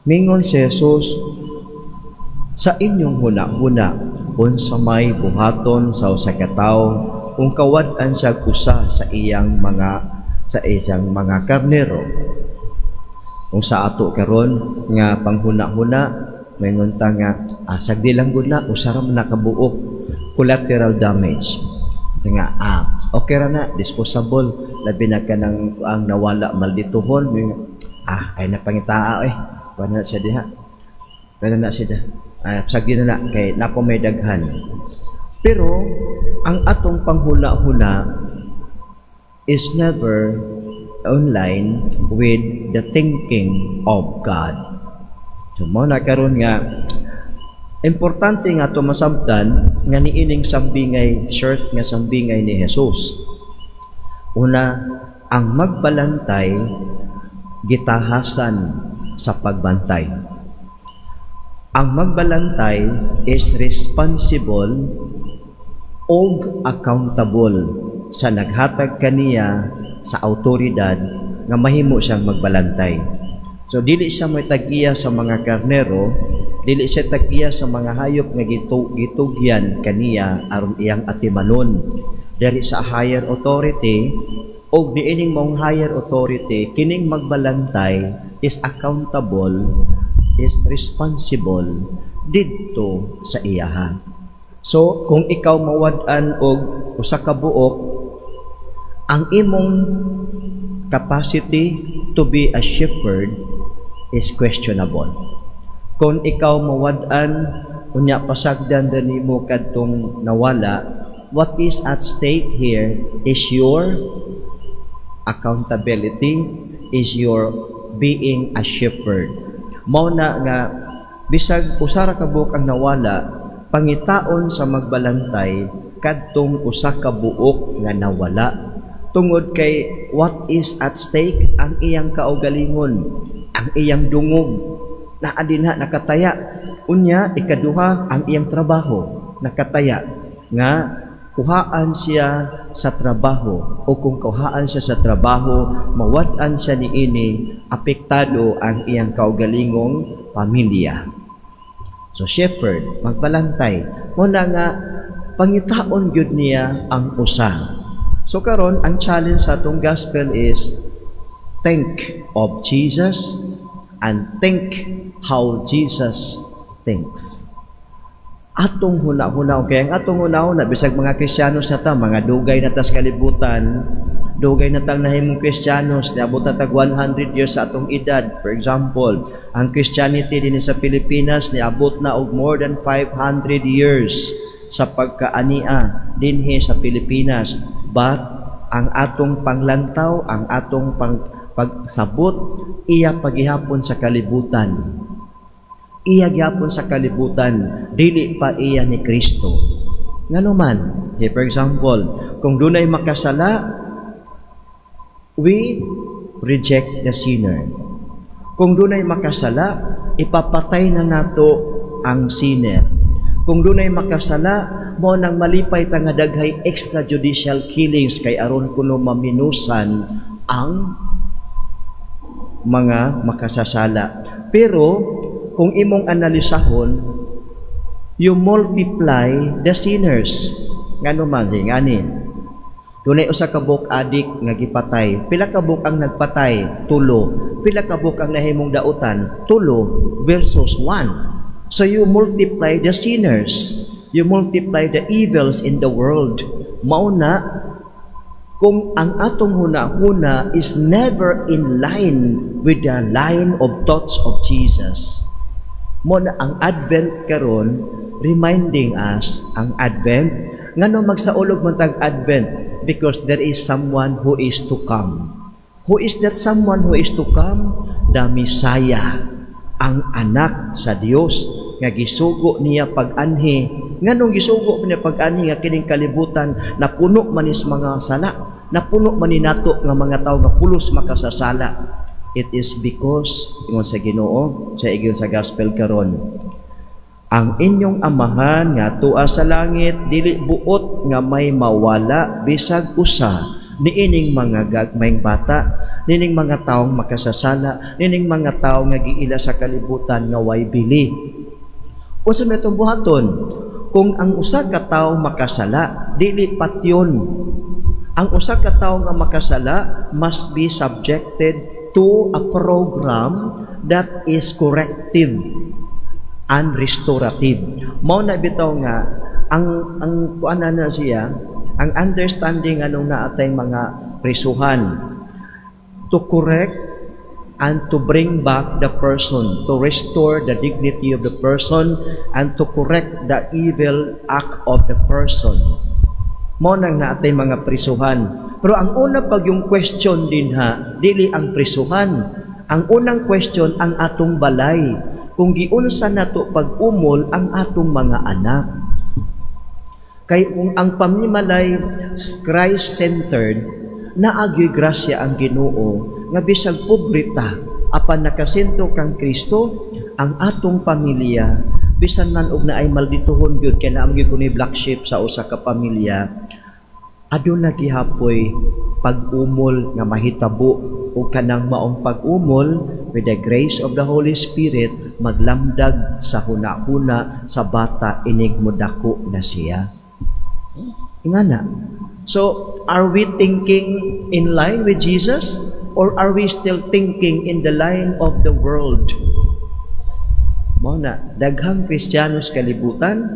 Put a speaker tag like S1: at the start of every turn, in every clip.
S1: Mingon si Jesus, sa inyong huna-huna, unsa may buhaton sa usa ka tawo, kung kawad-an siya usa sa isang mga karnero. Kung sa ato karon nga panghuna-huna, mayingon ta nga sagdi lang gud na usa ra man nakabuok, collateral damage. Nga okay ra na, disposable, labi na ka ng ang nawala maldituhon, ay napangitaa wala na siya diha. Wala na siya diha. Sagdi na kay napo may daghan. Pero ang atong panghula-hula is never online with the thinking of God. So mo na karon nga importante nga to masabtan nga niining sambingay short nga sambingay ni Jesus. Una, ang magbalantay gitahasan sa pagbantay. Ang magbalantay is responsible o accountable sa naghatag kaniya sa autoridad nga mahimo siyang magbalantay. So dili siya may tag-iya sa mga karnero, dili siya tag-iya sa mga hayop nga gitugyan kaniya aron iyang atimanon. Diri sa higher authority o niining mong higher authority, kining magbalantay is accountable, is responsible didto sa iyahan. So, kung ikaw mawad-an og usa ka buok, ang imong capacity to be a shepherd is questionable. Kung ikaw mawad-an unya pasagdan nimo kadtong nawala, what is at stake here is your accountability, is your being a shepherd. Mao na nga bisag usa ra ka buok ang nawala, pangitaon sa magbalantay kadtong usa ka buok nga nawala. Tungod kay what is at stake, ang iyang kaugalingon, ang iyang dungog, naa dinha nakataya. Unya ikaduha, ang iyang trabaho nakataya nga kuhaan siya sa trabaho, o kung kuhaan siya sa trabaho, mawad-an siya niini, apektado ang iyang kaugalingong pamilya. So shepherd, magbalantay, muna nga pangitaon gyud niya ang usa. So karon ang challenge sa atong gospel is think of Jesus and think how Jesus thinks. Atong huna-huna, okay, ang atong huna-huna bisag mga Kristiyanos na ta, mga dugay na ta sa kalibutan, dugay na tang nahimong Kristiyanos, niabot na tag 100 years sa atong edad. For example, ang Christianity din sa Pilipinas niabot na og more than 500 years sa pagkaania dinhi sa Pilipinas. But ang atong panglantaw, ang atong pagsabot, iya paghihapon sa kalibutan. Iya gyapon sa kalibutan, dili pa iya ni Kristo. Ngano man, for example, kung dunay makasala, we reject the sinner. Kung dunay makasala, ipapatay na nato ang sinner. Kung dunay makasala, mo nang malipay ta nga daghay extrajudicial killings kay aron kuno maminusan ang mga makasasala. Pero kung imong analisahon, you multiply the sinners. Ngano man ngani? Dunay usa ka buok adik nga gipatay. Pila ka buok ang nagpatay? 3. Pila ka buok ang nahimong dautan? 3 versus 1. So you multiply the sinners. You multiply the evils in the world. Mauna, kung ang atong huna-huna is never in line with the line of thoughts of Jesus, mo na ang Advent karon reminding us ang Advent ngano magsaulog man tag Advent, because there is someone who is to come. Who is that someone who is to come? The Messiah, ang anak sa Dios nga gisugo niya pag-anhi. Nganong gisugo niya pag-anhi nga kining kalibutan napuno man is mga sala, napuno man ni nato nga mga tawo nga pulos makasasala. It is because, ingon sa Ginoo, sa igon sa gospel karon, ang inyong amahan nga tua sa langit, dili buot nga may mawala bisag usa niining mga gagmayng bata, nining mga taong makasasala, nining mga taong nga giila sa kalibutan nga way bili. Unsa may itong buhaton? Kung ang usa ka tawo makasala, dili patyon. Ang usa ka tawo nga makasala must be subjected to a program that is corrective and restorative. Mao na bitaw nga ang kuana na siya, ang understanding anong naatay mga prisuhan, to correct and to bring back the person, to restore the dignity of the person, and to correct the evil act of the person. Mao nang naatay mga prisuhan. Pero ang una pag yung question din dili ang prisuhan. Ang unang question ang atong balay. Kung giunsa nato pag-umol ang atong mga anak. Kay kung ang pamimalay Christ-centered, naagyo'y grasya ang Ginoo nga bisag pobreta apan nakasentro kang Kristo, ang atong pamilya bisan man og naay maldituhon gyud kay naam gyud kuno black sheep sa usa ka pamilya, aduna gihapoy pag-umol nga mahitabo o kanang maong pag-umol with the grace of the Holy Spirit maglamdag sa hunahuna sa bata inig modako na siya. Ingana. So, are we thinking in line with Jesus or are we still thinking in the line of the world? Mao na daghang Kristiyanos kalibutan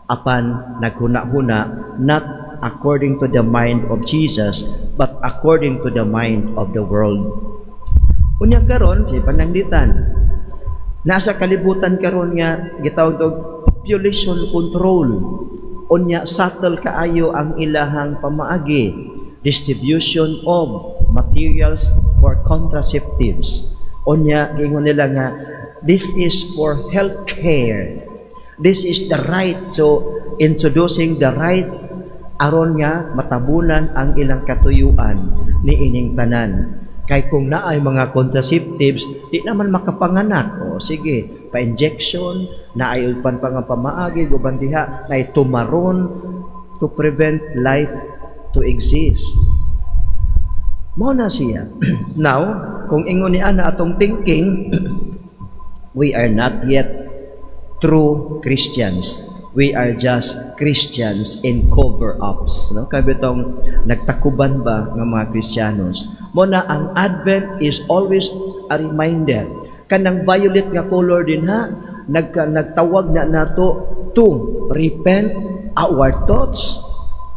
S1: apan naghuna-huna not according to the mind of Jesus but according to the mind of the world. Unya karon si pananglitan nasa kalibutan karon nga gitawag og population control. Unya subtle kaayo ang ilahang pamaagi, distribution of materials for contraceptives. Unya gingon nila nga this is for health care. This is the right, so introducing the right aron nga matabunan ang ilang katuyuan ni ining tanan. Kay kung naay mga contraceptives, di naman makapanganak. O sige, pa-injection, naay upan pa nga pamaagi, gubandiha, naay tumaron to prevent life to exist. Mao na siya. Now, kung ingon ni ana atong thinking, we are not yet true Christians. We are just Christians in cover-ups. No? Kaya itong nagtakuban ba ng mga Kristiyanos? Muna, ang Advent is always a reminder. Kanang violet nga color din nagtawag na nato to repent our thoughts,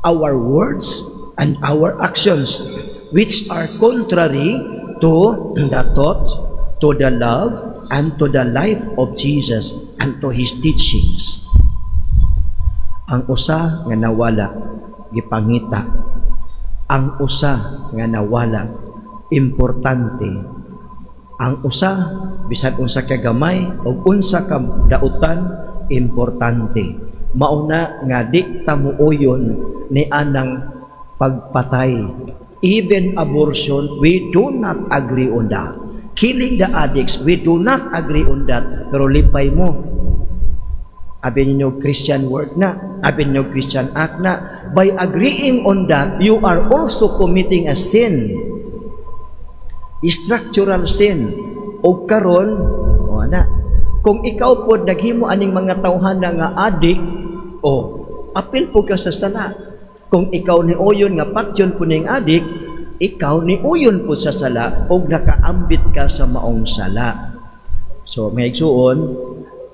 S1: our words, and our actions, which are contrary to the thought, to the love, and to the life of Jesus, and to His teachings. Ang usa nga nawala gipangita, ang usa nga nawala importante, ang usa bisan unsa ka gamay o unsa ka dautan importante. Mauna nga di ta muuyon ni anang pagpatay, even abortion, we do not agree on that. Killing the addicts, we do not agree on that. Pero lipay mo, abin ninyo Christian word na, abin ninyo Christian act na. By agreeing on that, you are also committing a sin. Structural sin. O karon, o na, kung ikaw po naghimo aning mga tawhana nga adik, o apil po ka sa sala. Kung ikaw ni uyon nga patyon po ning adik, ikaw ni uyon po sa sala o nakaambit ka sa maong sala. So, may igsuon,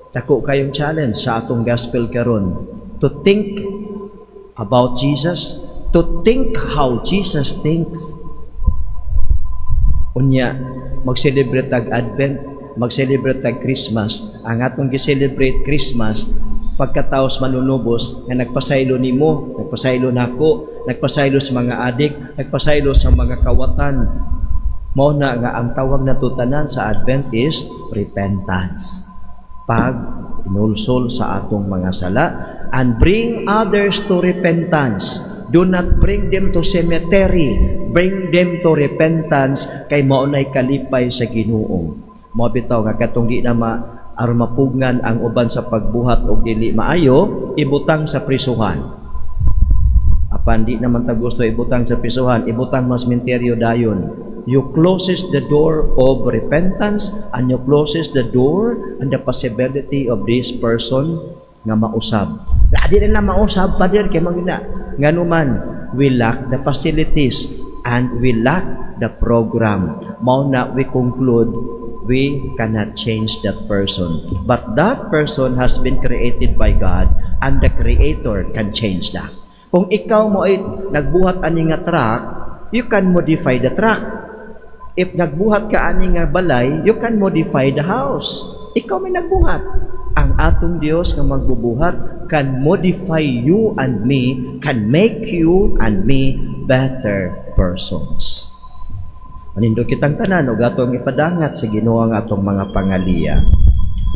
S1: dako kayong challenge sa atong gospel karon to think about Jesus, to think how Jesus thinks. Unya, mag-celebrate tag Advent, mag-celebrate tag Christmas. Ang atong gi-celebrate Christmas, pagkataos manunubos nga nagpasaylo nimo, nagpasaylo nako, nagpasaylo sa mga adik, nagpasaylo sa mga kawatan. Mao na nga ang tawag nato tanan sa Advent is repentance. Pag inulsol sa atong mga sala and bring others to repentance. Do not bring them to cemetery, bring them to repentance kay maunay kalipay sa Ginoo. Mao bitaw nga katong di na aron mapugngan ang uban sa pagbuhat og dili maayo, ibutang sa prisuhan. Apan di naman ta gusto ibutang sa prisuhan, ibutang mas sementeryo dayon. You closes the door of repentance and you closes the door and the possibility of this person nga mausab. Di na mausab, Father, kay magina. Nga naman, we lack the facilities and we lack the program. Mao na we conclude, we cannot change that person. But that person has been created by God and the Creator can change that. Kung ikaw mo ay nagbuhat ani nga truck, you can modify the truck. If nagbuhat ka ani nga balay, you can modify the house. Ikaw may nagbuhat. Ang atong Dios nga magbubuhat can modify you and me, can make you and me better persons. Manindo kitang tanan ug atong ipadangat sa Ginoo ang atong mga pangaliya.